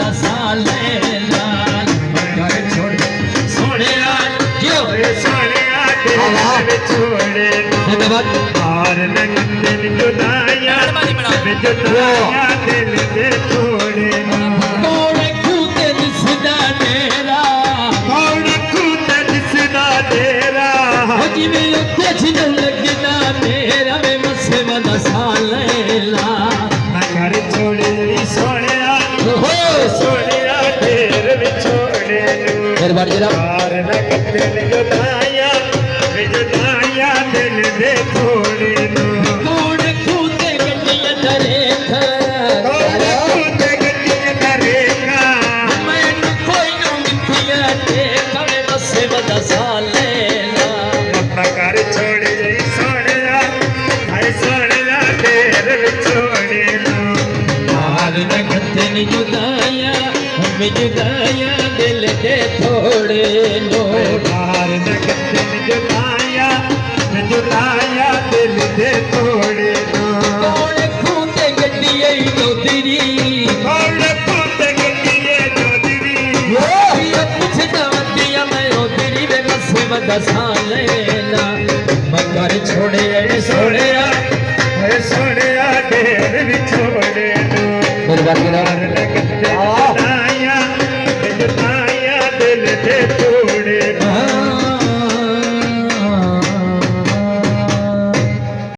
बदा साले लाल घर छोड़ सोने जो सोने दिल छोड़े हार लगते जुदाइयां जुदाइयां दिल दे छोड़े कोड़े कूदे दिसदा तेरा कोड़े कूदे दिसदा तेरा जिवें उत्ते छिन लगदा मेरा वे मसे बदा साले लाल घर छोड़े सोने सोने ढेर विछोड़े फिर बार जरा हार लगते जुदाइयां जुदाइयां दिल दे छोड़े कोड़े कूदे गड्डियां धरे कोड़े कूदे गड्डियां धरेगा मैनू कोई ना मिठिया देखा वे मसे बदा साले अपना घर छोड़ गई सोने ढेर विछोड़े हार लगते नी जुदाइयां हमें जुदाइयां दिल दे थोड़े नो हार लगते जुदाइयां जुदाइयां दिल दे थोड़े कोड़े कूदे गड्डियां नौतरी कोड़े कूदे गड्डियां नौतरी ये पुछदा वंदिया मैं नौतरी वे मसे बदा साले मगर छोड़े सोने ढेर विछोड़े फिर बार हार लगते